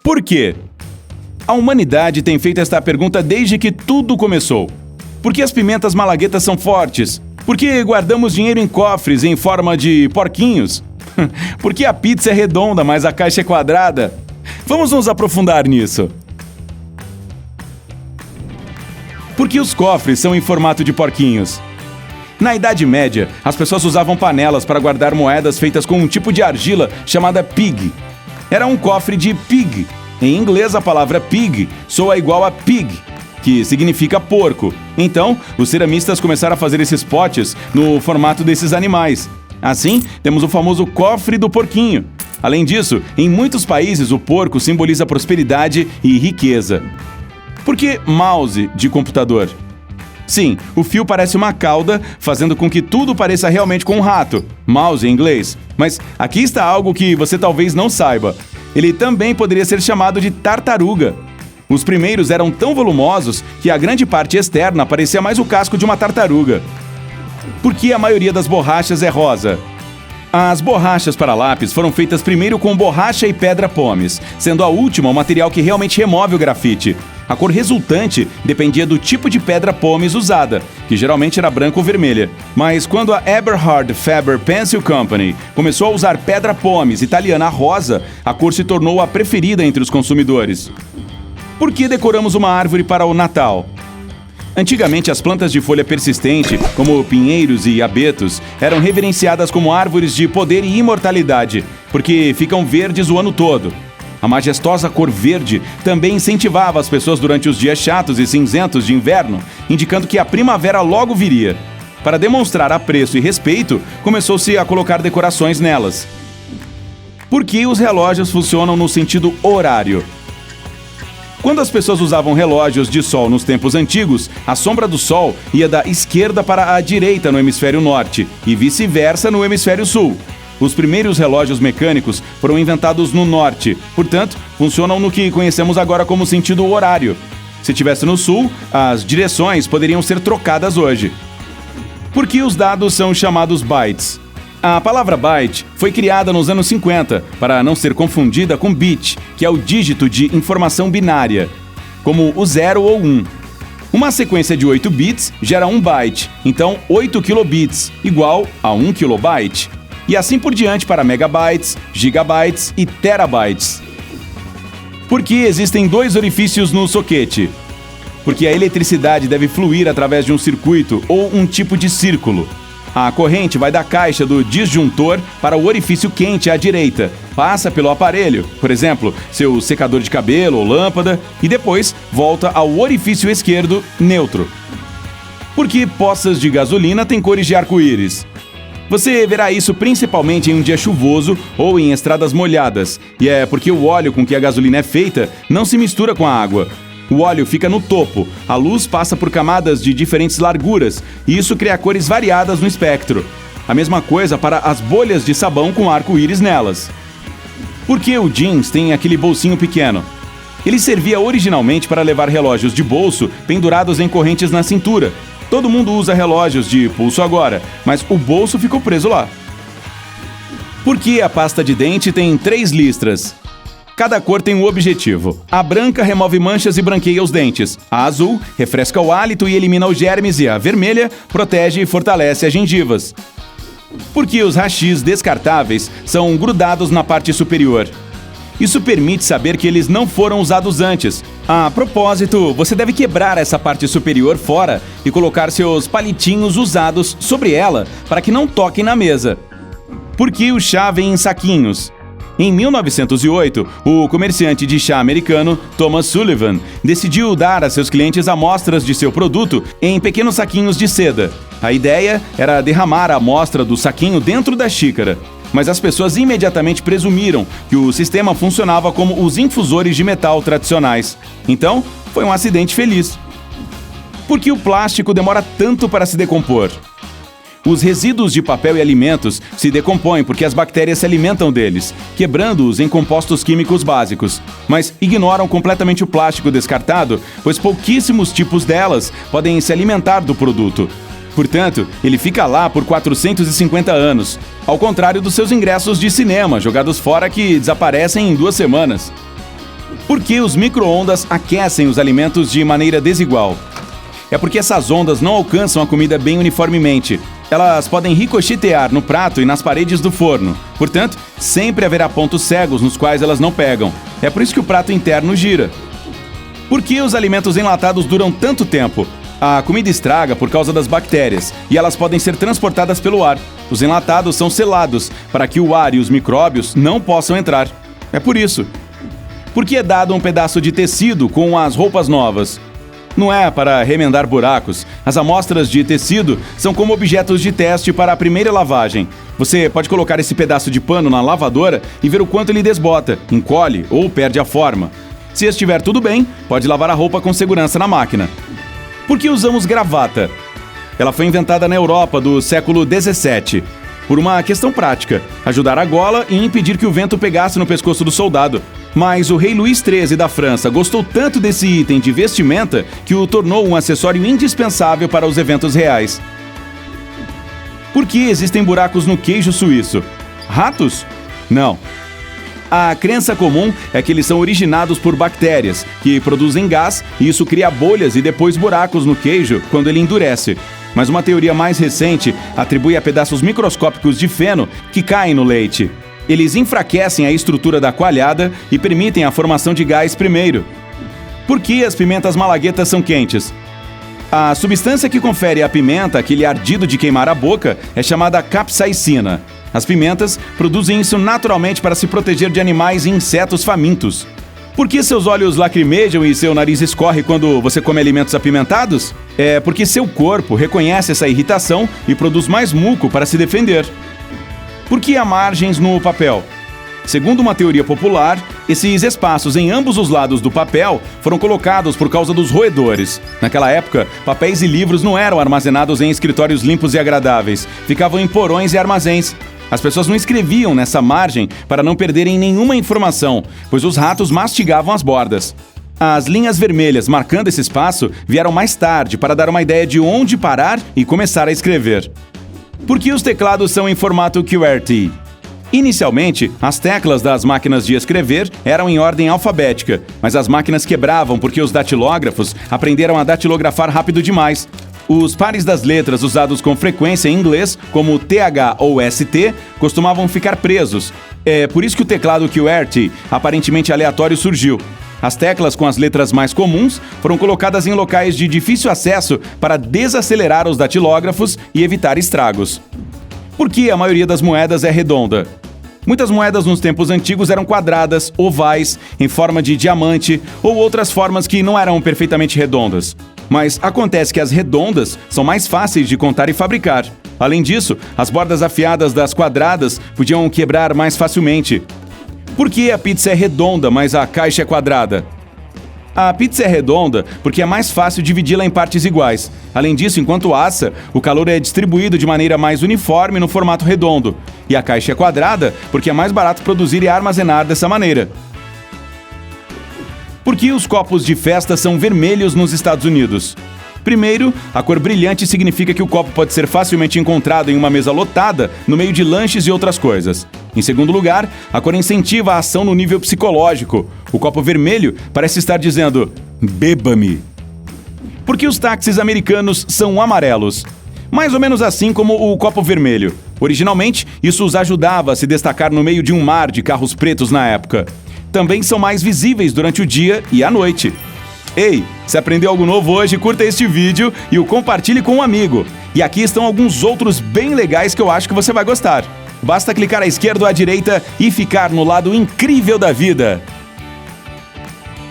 Por quê? A humanidade tem feito esta pergunta desde que tudo começou. Por que as pimentas malaguetas são fortes? Por que guardamos dinheiro em cofres em forma de porquinhos? Por que a pizza é redonda, mas a caixa é quadrada? Vamos nos aprofundar nisso. Por que os cofres são em formato de porquinhos? Na Idade Média, as pessoas usavam panelas para guardar moedas feitas com um tipo de argila chamada pig. Era um cofre de pig. Em inglês, a palavra pig soa igual a pig, que significa porco. Então, os ceramistas começaram a fazer esses potes no formato desses animais. Assim, temos o famoso cofre do porquinho. Além disso, em muitos países, o porco simboliza prosperidade e riqueza. Por que mouse de computador? Sim, o fio parece uma cauda, fazendo com que tudo pareça realmente com um rato. Mouse em inglês. Mas aqui está algo que você talvez não saiba. Ele também poderia ser chamado de tartaruga. Os primeiros eram tão volumosos que a grande parte externa parecia mais o casco de uma tartaruga. Por que a maioria das borrachas é rosa? As borrachas para lápis foram feitas primeiro com borracha e pedra pómez, sendo a última o material que realmente remove o grafite. A cor resultante dependia do tipo de pedra pómez usada, que geralmente era branca ou vermelha. Mas quando a Eberhard Faber Pencil Company começou a usar pedra pómez italiana rosa, a cor se tornou a preferida entre os consumidores. Por que decoramos uma árvore para o Natal? Antigamente, as plantas de folha persistente, como pinheiros e abetos, eram reverenciadas como árvores de poder e imortalidade, porque ficam verdes o ano todo. A majestosa cor verde também incentivava as pessoas durante os dias chatos e cinzentos de inverno, indicando que a primavera logo viria. Para demonstrar apreço e respeito, começou-se a colocar decorações nelas. Por que os relógios funcionam no sentido horário? Quando as pessoas usavam relógios de sol nos tempos antigos, a sombra do sol ia da esquerda para a direita no hemisfério norte e vice-versa no hemisfério sul. Os primeiros relógios mecânicos foram inventados no norte, portanto, funcionam no que conhecemos agora como sentido horário. Se estivesse no sul, as direções poderiam ser trocadas hoje. Por que os dados são chamados bytes? A palavra byte foi criada nos anos 50 para não ser confundida com bit, que é o dígito de informação binária, como o 0 ou 1. Uma sequência de 8 bits gera 1 byte, então 8 kilobits igual a 1 kilobyte. E assim por diante para megabytes, gigabytes e terabytes. Por que existem 2 orifícios no soquete? Porque a eletricidade deve fluir através de um circuito ou um tipo de círculo. A corrente vai da caixa do disjuntor para o orifício quente à direita, passa pelo aparelho, por exemplo, seu secador de cabelo ou lâmpada, e depois volta ao orifício esquerdo neutro. Por que poças de gasolina têm cores de arco-íris? Você verá isso principalmente em um dia chuvoso ou em estradas molhadas, e é porque o óleo com que a gasolina é feita não se mistura com a água. O óleo fica no topo, a luz passa por camadas de diferentes larguras, e isso cria cores variadas no espectro. A mesma coisa para as bolhas de sabão com arco-íris nelas. Por que o jeans tem aquele bolsinho pequeno? Ele servia originalmente para levar relógios de bolso pendurados em correntes na cintura. Todo mundo usa relógios de pulso agora, mas o bolso ficou preso lá. Por que a pasta de dente tem 3 listras? Cada cor tem um objetivo. A branca remove manchas e branqueia os dentes. A azul refresca o hálito e elimina os germes, e a vermelha protege e fortalece as gengivas. Por que os hashis descartáveis são grudados na parte superior? Isso permite saber que eles não foram usados antes. A propósito, você deve quebrar essa parte superior fora e colocar seus palitinhos usados sobre ela para que não toquem na mesa. Por que o chá vem em saquinhos? Em 1908, o comerciante de chá americano Thomas Sullivan decidiu dar a seus clientes amostras de seu produto em pequenos saquinhos de seda. A ideia era derramar a amostra do saquinho dentro da xícara, mas as pessoas imediatamente presumiram que o sistema funcionava como os infusores de metal tradicionais. Então, foi um acidente feliz. Por que o plástico demora tanto para se decompor? Os resíduos de papel e alimentos se decompõem porque as bactérias se alimentam deles, quebrando-os em compostos químicos básicos. Mas ignoram completamente o plástico descartado, pois pouquíssimos tipos delas podem se alimentar do produto. Portanto, ele fica lá por 450 anos, ao contrário dos seus ingressos de cinema jogados fora que desaparecem em 2 semanas. Por que os micro-ondas aquecem os alimentos de maneira desigual? É porque essas ondas não alcançam a comida bem uniformemente. Elas podem ricochetear no prato e nas paredes do forno. Portanto, sempre haverá pontos cegos nos quais elas não pegam. É por isso que o prato interno gira. Por que os alimentos enlatados duram tanto tempo? A comida estraga por causa das bactérias e elas podem ser transportadas pelo ar. Os enlatados são selados para que o ar e os micróbios não possam entrar. É por isso. Por que é dado um pedaço de tecido com as roupas novas? Não é para remendar buracos. As amostras de tecido são como objetos de teste para a primeira lavagem. Você pode colocar esse pedaço de pano na lavadora e ver o quanto ele desbota, encolhe ou perde a forma. Se estiver tudo bem, pode lavar a roupa com segurança na máquina. Por que usamos gravata? Ela foi inventada na Europa do século XVII. Por uma questão prática, ajudar a gola e impedir que o vento pegasse no pescoço do soldado. Mas o rei Luís XIII da França gostou tanto desse item de vestimenta que o tornou um acessório indispensável para os eventos reais. Por que existem buracos no queijo suíço? Ratos? Não. A crença comum é que eles são originados por bactérias, que produzem gás e isso cria bolhas e depois buracos no queijo quando ele endurece. Mas uma teoria mais recente atribui a pedaços microscópicos de feno que caem no leite. Eles enfraquecem a estrutura da coalhada e permitem a formação de gás primeiro. Por que as pimentas malaguetas são quentes? A substância que confere à pimenta aquele ardido de queimar a boca é chamada capsaicina. As pimentas produzem isso naturalmente para se proteger de animais e insetos famintos. Por que seus olhos lacrimejam e seu nariz escorre quando você come alimentos apimentados? É porque seu corpo reconhece essa irritação e produz mais muco para se defender. Por que há margens no papel? Segundo uma teoria popular, esses espaços em ambos os lados do papel foram colocados por causa dos roedores. Naquela época, papéis e livros não eram armazenados em escritórios limpos e agradáveis, ficavam em porões e armazéns. As pessoas não escreviam nessa margem para não perderem nenhuma informação, pois os ratos mastigavam as bordas. As linhas vermelhas marcando esse espaço vieram mais tarde para dar uma ideia de onde parar e começar a escrever. Por que os teclados são em formato QWERTY? Inicialmente, as teclas das máquinas de escrever eram em ordem alfabética, mas as máquinas quebravam porque os datilógrafos aprenderam a datilografar rápido demais. Os pares das letras usados com frequência em inglês, como TH ou ST, costumavam ficar presos. É por isso que o teclado QWERTY, aparentemente aleatório, surgiu. As teclas com as letras mais comuns foram colocadas em locais de difícil acesso para desacelerar os datilógrafos e evitar estragos. Por que a maioria das moedas é redonda? Muitas moedas nos tempos antigos eram quadradas, ovais, em forma de diamante ou outras formas que não eram perfeitamente redondas. Mas acontece que as redondas são mais fáceis de contar e fabricar. Além disso, as bordas afiadas das quadradas podiam quebrar mais facilmente. Por que a pizza é redonda, mas a caixa é quadrada? A pizza é redonda porque é mais fácil dividi-la em partes iguais. Além disso, enquanto assa, o calor é distribuído de maneira mais uniforme no formato redondo. E a caixa é quadrada porque é mais barato produzir e armazenar dessa maneira. Por que os copos de festa são vermelhos nos Estados Unidos? Primeiro, a cor brilhante significa que o copo pode ser facilmente encontrado em uma mesa lotada, no meio de lanches e outras coisas. Em segundo lugar, a cor incentiva a ação no nível psicológico. O copo vermelho parece estar dizendo, beba-me. Por que os táxis americanos são amarelos? Mais ou menos assim como o copo vermelho. Originalmente, isso os ajudava a se destacar no meio de um mar de carros pretos na época. Também são mais visíveis durante o dia e à noite. Ei, se aprendeu algo novo hoje, curta este vídeo e o compartilhe com um amigo. E aqui estão alguns outros bem legais que eu acho que você vai gostar. Basta clicar à esquerda ou à direita e ficar no lado incrível da vida.